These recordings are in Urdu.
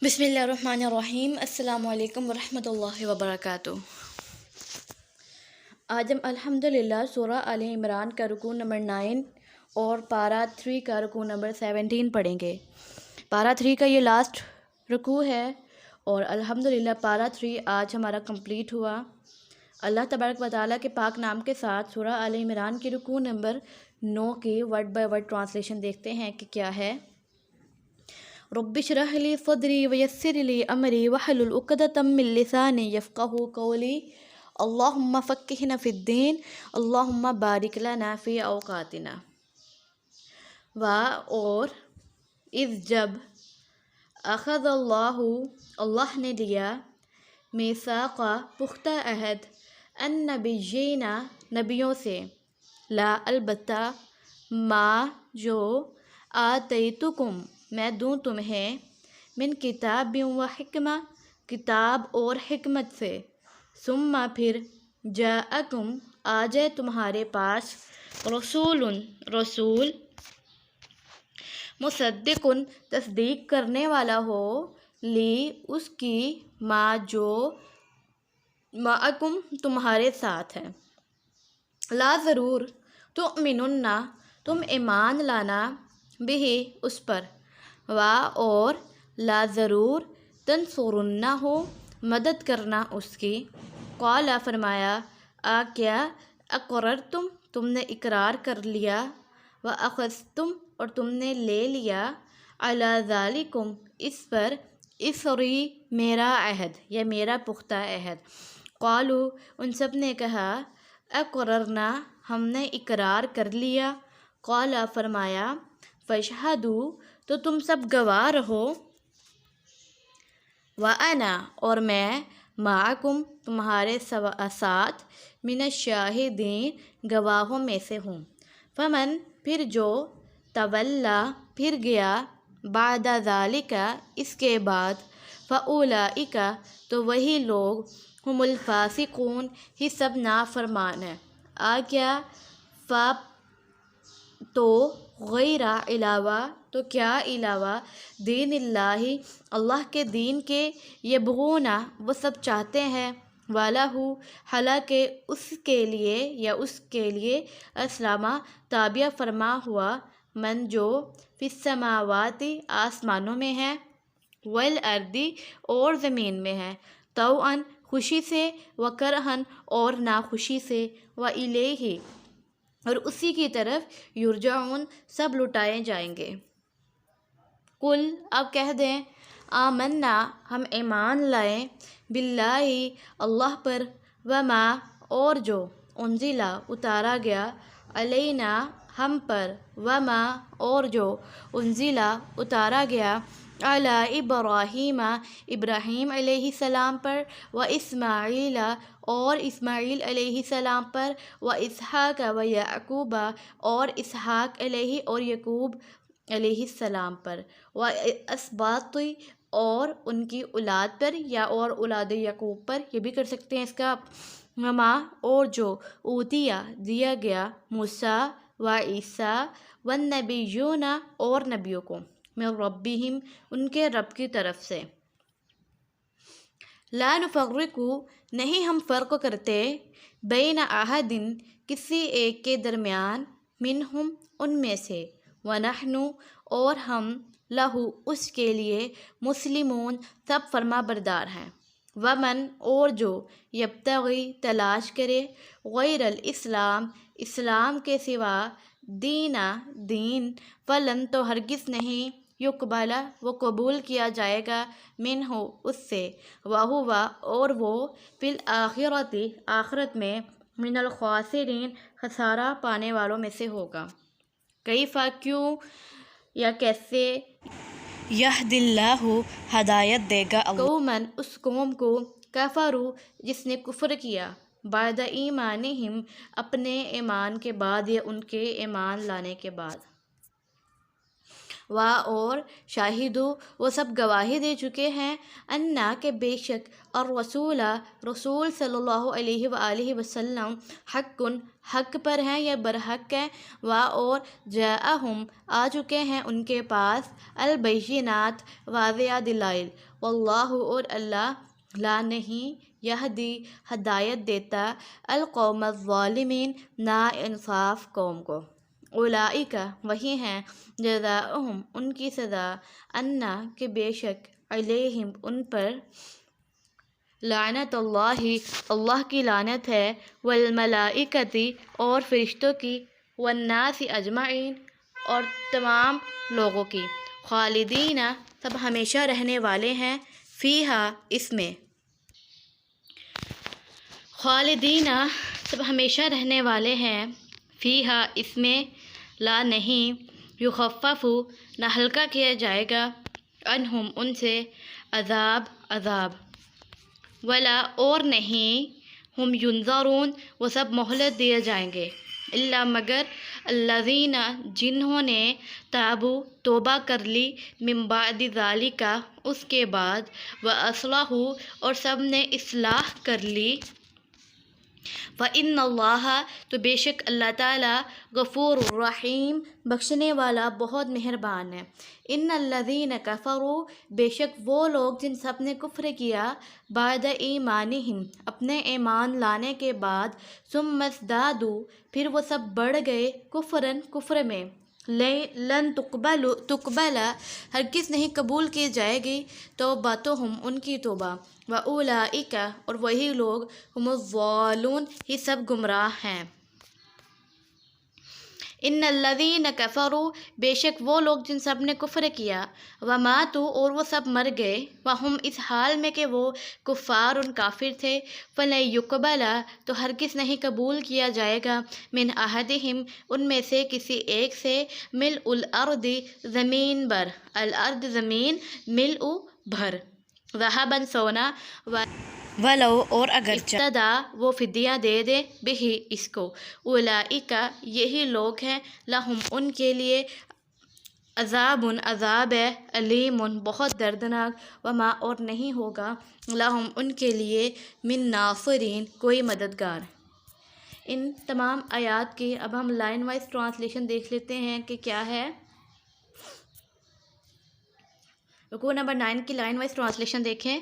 بسم اللہ الرحمن الرحیم۔ السلام علیکم ورحمۃ اللہ وبرکاتہ۔ آج ہم الحمدللہ سورہ آل عمران کا رکوع نمبر 9 اور پارہ 3 کا رکوع نمبر 17 پڑھیں گے۔ پارہ 3 کا یہ لاسٹ رکوع ہے اور الحمدللہ پارہ 3 آج ہمارا کمپلیٹ ہوا۔ اللہ تبارک و تعالیٰ کے پاک نام کے ساتھ سورہ آل عمران کی رکوع نمبر 9 کی ورڈ بائی ورڈ ٹرانسلیشن دیکھتے ہیں کہ کیا ہے۔ رب اشرح لی صدری ویسر لی امری واحلل عقدۃ من لسانی یفقہوا قولی اللہم فقہنا فی الدین اللہم بارک لنا فی اوقاتنا۔ اور اذ جب اخذ اللہ نے لیا میثاق پختہ عہد النبیین نبیوں سے، لا البتہ ما جو آتیتکم میں دوں تمہیں من کتاب و حکمہ کتاب اور حکمت سے، ثم پھر جاءکم آ جائے تمہارے پاس رسول مصدق تصدیق کرنے والا ہو، لی اس کی ما جو معکم تمہارے ساتھ ہے، لا ضرور تؤمنن تم ایمان لانا بہ اس پر، اور لا ضرور تنصرن ہو مدد کرنا اس کی، قال فرمایا کیا اقررتم تم نے اقرار کر لیا، واخذتم اور تم نے لے لیا، علی ذالکم اس پر، اسری میرا عہد یا میرا پختہ عہد، قالوا ان سب نے کہا اقررنا ہم نے اقرار کر لیا، قال فرمایا فاشہدوا تو تم سب گواہ رہو، وانا اور میں معکم تمہارے ساتھ من الشاہدین گواہوں میں سے ہوں، فمن پھر جو تولا پھر گیا، بعد ذالک اس کے بعد، فاولئک تو وہی لوگ، ہم الفاسقون ہی سب نافرمان ہیں، کیا تو غیر علاوہ تو کیا علاوہ دین اللہ کے دین کے، یبغون وہ سب چاہتے ہیں، وَلَهُ حالانکہ اس کے لیے اسلام تابع فرما ہوا، من جو فی السماوات آسمانوں میں ہے، والارض اور زمین میں ہے، طوعا خوشی سے، وکرہن اور ناخوشی سے، وإلیہ اور اسی کی طرف، یرجعون سب لٹائے جائیں گے۔ قل اب کہہ دیں، آمنا ہم ایمان لائیں، باللہ اللہ پر، وما اور جو انزلا اتارا گیا، علینا ہم پر، وما اور جو انزلا اتارا گیا، علی ابراہیم ابراہیم علیہ السلام پر، و اسماعیل اور اسماعیل علیہ السلام پر، و اسحاق و یعقوب اور اسحاق علیہ اور یعقوب علیہ السلام پر، و اسباط اور ان کی اولاد پر یا اور اولاد یعقوب پر، یہ بھی کر سکتے ہیں اس کا، وما اور جو اوتیا دیا گیا، موسیٰ و عیسیٰ والنبیون اور نبیوں کو، من ربہم ان کے رب کی طرف سے، لا نفرق نہیں ہم فرق کرتے، بین احد کسی ایک کے درمیان، منہم ان میں سے، ونحن اور ہم، لہ اس کے لیے، مسلمون سب فرما بردار ہیں، ومن اور جو یبتغی تلاش کرے، غیر الاسلام اسلام کے سوا، دین فلن تو ہرگز نہیں، یقبل وہ قبول کیا جائے گا، منہ اس سے، وہو اور وہ، فی الآخرۃ آخرت میں، من الخاسرین خسارہ پانے والوں میں سے ہوگا۔ کیف کیوں یا کیسے، یہدی اللہ ہدایت دے گا قوماً اس قوم کو، کفروا جس نے کفر کیا، بعد ایمانہم اپنے ایمان کے بعد یا ان کے ایمان لانے کے بعد، اور شاہدو وہ سب گواہی دے چکے ہیں انا کہ بے شک اور رسول صلی اللہ علیہ وآلہ وسلم حق پر ہیں یا برحق ہیں اور جاءہم آ چکے ہیں ان کے پاس البینات واضح دلائل واللہ اور اللہ لا نہیں یہدی ہدایت دیتا القوم الظالمین نا انصاف قوم کو اولئک وہی ہیں جزاؤہم ان کی سزا انا کہ بے شک علیہم ان پر لعنت اللہ کی لعنت ہے والملائکتی اور فرشتوں کی والناس اجمعین اور تمام لوگوں کی خالدین سب ہمیشہ رہنے والے ہیں فیہا اس میں خالدین سب ہمیشہ رہنے والے ہیں فیہا اس میں لا نہیں یخفف نہ ہلکا کیا جائے گا عنہم ان سے عذاب ولا اور نہیں ہم ینظرون وہ سب مہلت دیے جائیں گے الا مگر الذین جنہوں نے تابوا توبہ کر لی من بعد ذالک اس کے بعد واصلحوا اور سب نے اصلاح کر لی فإن اللہ تو بے شک اللہ تعالیٰ غفور الرحیم بخشنے والا بہت مہربان ہے ان الذین کفروا بے شک وہ لوگ جن سب نے کفر کیا بعد ایمانہم اپنے ایمان لانے کے بعد ثم ازدادوا پھر وہ سب بڑھ گئے کفر میں لن تقبل ہرگز نہیں قبول کی جائے گی توبتہم ان کی توبہ واولئک اور وہی لوگ ہم الضالون ہی سب گمراہ ہیں ان الذین کفروا بے شک وہ لوگ جن سب نے کفر کیا وماتوا اور وہ سب مر گئے وہم اس حال میں کہ وہ کفار ان کافر تھے فلن یقبل تو ہرگز نہیں قبول کیا جائے گا من احدہم ان میں سے کسی ایک سے ملء الارض زمین بھر الارض زمین ملء بھر ذهبا سونا ولو اور اگرچہ ابتدا وہ فدیہ دے دے بہی اس کو اولئک یہی لوگ ہیں لہم ان کے لیے عذاب ہے علیم بہت دردناک وما اور نہیں ہوگا لہم ان کے لیے من ناصرین کوئی مددگار ان تمام آیات کی اب ہم لائن وائز ٹرانسلیشن دیکھ لیتے ہیں کہ کیا ہے رکوع نمبر 9 کی لائن وائز ٹرانسلیشن دیکھیں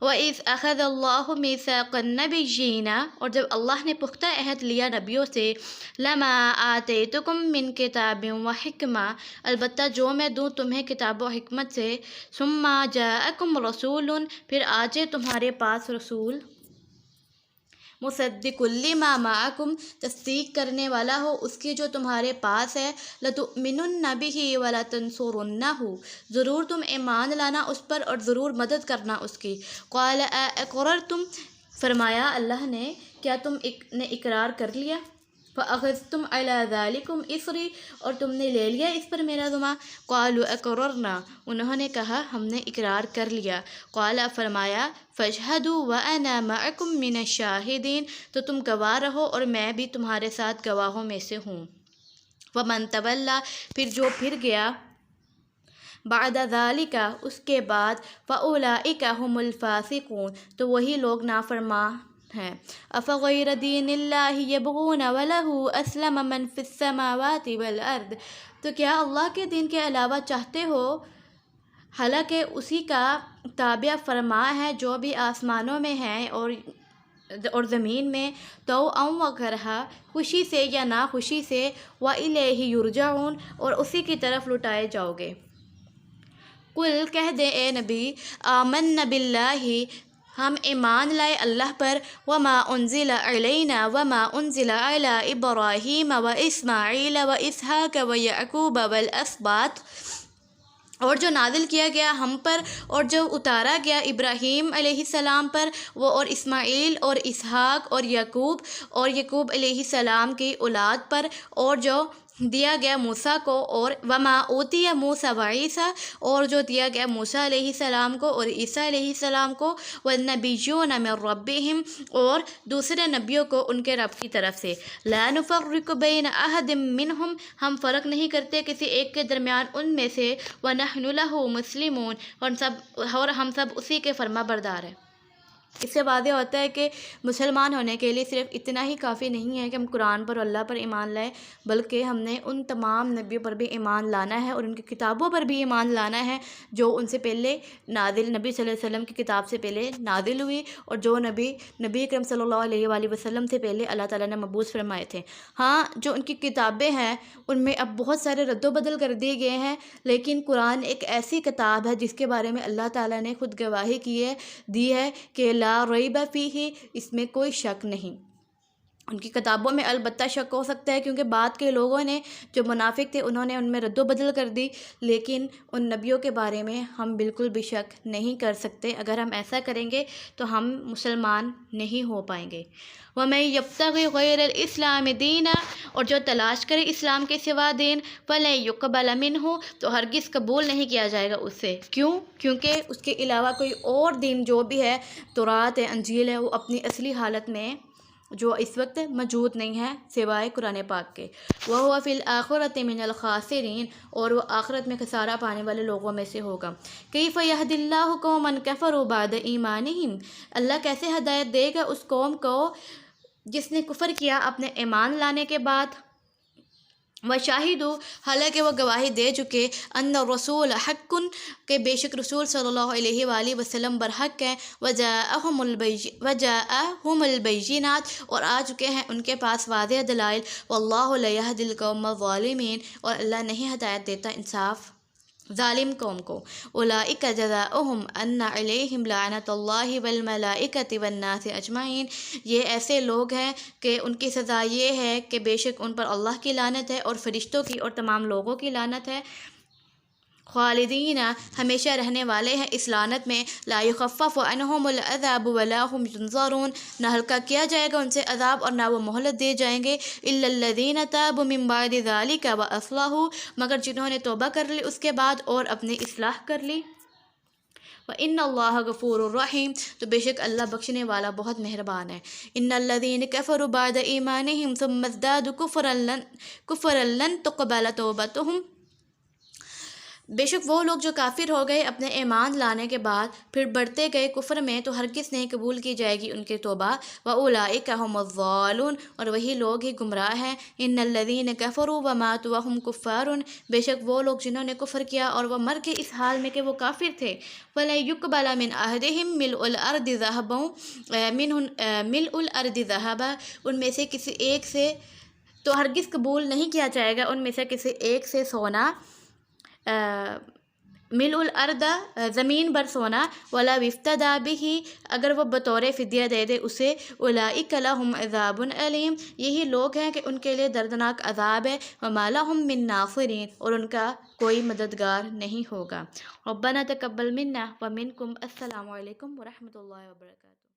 وَإِذْ أَخَذَ اللَّهُ مِيثَاقَ النَّبِيِّينَ اور جب اللہ نے پختہ عہد لیا نبیوں سے لَمَا آتَيْتُكُم مِّن كِتَابٍ وَحِكْمَةٍ البتہ جو میں دوں تمہیں کتاب و حکمت سے ثُمَّ جَاءَكُمْ رَسُولٌ پھر آ جائے تمہارے پاس رسول مصدق لما معکم تصدیق کرنے والا ہو اس کی جو تمہارے پاس ہے لتؤمنن بہ ولتنصرنہ ضرور تم ایمان لانا اس پر اور ضرور مدد کرنا اس کی قال اقررتم فرمایا اللہ نے کیا تم نے اقرار کر لیا فأخذتم على ذلكم اصری اور تم نے لے لیا اس پر میرا ذمہ قالوا اقررنا انہوں نے کہا ہم نے اقرار کر لیا قال فرمایا فاشهدوا وانا معكم من الشاہدین تو تم گواہ رہو اور میں بھی تمہارے ساتھ گواہوں میں سے ہوں ومن تولی پھر جو پھر گیا بعد ذالک اس کے بعد فاولئک هم الفاسقون تو وہی لوگ نافرمان ہیں افغیر دین اللہ یبغون وله اسلم من فی السماوات والارض تو کیا اللہ کے دین کے علاوہ چاہتے ہو حالانکہ اسی کا تابع فرما ہے جو بھی آسمانوں میں ہیں اور زمین میں تو و کرہا خوشی سے یا ناخوشی سے وَإِلَيْهِ يُرْجَعُونَ اور اسی کی طرف لٹائے جاؤ گے قل کہہ دے اے نبی آمنا باللہ ہم ایمان لائے اللہ پر وما انزل علینا وما انزل علی ابراہیم و اسماعیل و اسحاق و یعقوب والاسباط اور جو نازل کیا گیا ہم پر اور جو اتارا گیا ابراہیم علیہ السلام پر وہ اور اسماعیل اور اسحاق اور یعقوب علیہ السلام کی اولاد پر اور جو دیا گیا موسیٰ کو اور وما اوتی موسیٰ و عیسیٰ اور جو دیا گیا موسیٰ علیہ السلام کو اور عیسیٰ علیہ السلام کو والنبیون من ربہم اور دوسرے نبیوں کو ان کے رب کی طرف سے لا نفرق بین احد منہم ہم فرق نہیں کرتے کسی ایک کے درمیان ان میں سے ونحن لہ مسلمون اور ہم سب اسی کے فرما بردار ہیں۔ اس سے واضح ہوتا ہے کہ مسلمان ہونے کے لیے صرف اتنا ہی کافی نہیں ہے کہ ہم قرآن پر اور اللہ پر ایمان لائیں، بلکہ ہم نے ان تمام نبیوں پر بھی ایمان لانا ہے اور ان کی کتابوں پر بھی ایمان لانا ہے جو ان سے پہلے نازل نبی صلی اللہ علیہ وسلم کی کتاب سے پہلے نازل ہوئی اور جو نبی اکرم صلی اللہ علیہ وآلہ وسلم سے پہلے اللہ تعالیٰ نے مبعوث فرمائے تھے۔ ہاں، جو ان کی کتابیں ہیں ان میں اب بہت سارے رد و بدل کر دیے گئے ہیں، لیکن قرآن ایک ایسی کتاب ہے جس کے بارے میں اللہ تعالیٰ نے خود گواہی دی ہے کہ لا ریب فیہ، اس میں کوئی شک نہیں۔ ان کی کتابوں میں البتہ شک ہو سکتا ہے کیونکہ بعد کے لوگوں نے جو منافق تھے انہوں نے ان میں رد و بدل کر دی، لیکن ان نبیوں کے بارے میں ہم بالکل بھی شک نہیں کر سکتے۔ اگر ہم ایسا کریں گے تو ہم مسلمان نہیں ہو پائیں گے۔ وَمَن يَبْتَغِ غَيْرَ الْإِسْلَامِ دِينًا اور جو تلاش کرے اسلام کے سوا دین فَلَن يُقْبَلَ مِنْهُ تو ہرگز قبول نہیں کیا جائے گا اس سے۔ کیوں؟ کیونکہ اس کے علاوہ کوئی اور دین جو بھی ہے، تورات ہے، انجیل ہے، وہ اپنی اصلی حالت میں جو اس وقت موجود نہیں ہے سوائے قرآن پاک کے۔ وَهُوَ فِي الْآخِرَةِ مِنَ الْخَاسِرِينَ اور وہ آخرت میں خسارہ پانے والے لوگوں میں سے ہوگا۔ كَيْفَ يَهْدِي اللَّهُ قَوْمًا كَفَرُوا بَعْدَ إِيمَانِهِمْ اللہ کیسے ہدایت دے گا اس قوم کو جس نے کفر کیا اپنے ایمان لانے کے بعد؟ وَشَاهِدُوا حالانکہ وہ گواہی دے چکے ان الرسول حق کہ بے شک رسول صلی اللہ علیہ وآلہ وسلم برحق ہیں، وَجَاءَهُمُ الْبَيِّنَاتُ اور آ چکے ہیں ان کے پاس واضح دلائل، وَاللَّهُ لَا يَهْدِي الْقَوْمَ الظَّالِمِينَ اور اللہ نہیں ہدایت دیتا انصاف ظالم قوم کو۔ اولئک جزاؤہم ان علیہم لعنۃ اللہ والملائکۃ والناس اجمعین یہ ایسے لوگ ہیں کہ ان کی سزا یہ ہے کہ بے شک ان پر اللہ کی لعنت ہے اور فرشتوں کی اور تمام لوگوں کی لعنت ہے، خالدین ہمیشہ رہنے والے ہیں اس لعنت میں، لا یخفف عنہم العذاب ولا هم ینظرون نہ ہلکا کیا جائے گا ان سے عذاب اور نہ وہ مہلت دیے جائیں گے، الا الذین تابوا من بعد ذلک واصلحوا مگر جنہوں نے توبہ کر لی اس کے بعد اور اپنی اصلاح کر لی۔ وَإِنَّ اللَّهَ غَفُورٌ رَحِيمٌ تو بے شک اللہ بخشنے والا بہت مہربان ہے۔ إِنَّ الَّذِينَ كَفَرُوا بَعْدَ إِيمَانِهِمْ ثُمَّ ازْدَادُوا كُفْرًا لَن تُقْبَلَ تَوْبَتُهُمْ بے شک وہ لوگ جو کافر ہو گئے اپنے ایمان لانے کے بعد پھر بڑھتے گئے کفر میں تو ہرگز نہیں قبول کی جائے گی ان کی توبہ، وَأُولَئِكَ هُمُ الضَّالُونَ اور وہی لوگ ہی گمراہ ہیں۔ إِنَّ الَّذِينَ كَفَرُوا وَمَاتُوا وَهُمْ كُفَّارٌ بے شک وہ لوگ جنہوں نے کفر کیا اور وہ مر کے اس حال میں کہ وہ کافر تھے، فَلَن يُقْبَلَ مِنْ أَحَدِهِمْ مِلْءُ الْأَرْضِ ذَهَبًا ان میں سے کسی ایک سے تو ہرگز قبول نہیں کیا جائے گا ان میں سے کسی ایک سے سونا، ملء الارض زمین بر سونا، ولا افتدی بہ اگر وہ بطور فدیہ دے دے اسے، اولئک لہم عذاب علیم یہی لوگ ہیں کہ ان کے لیے دردناک عذاب ہے، وما لہم من ناصرین اور ان کا کوئی مددگار نہیں ہوگا۔ ربنا تقبل منا ومنکم، السلام علیکم ورحمۃ اللہ وبرکاتہ۔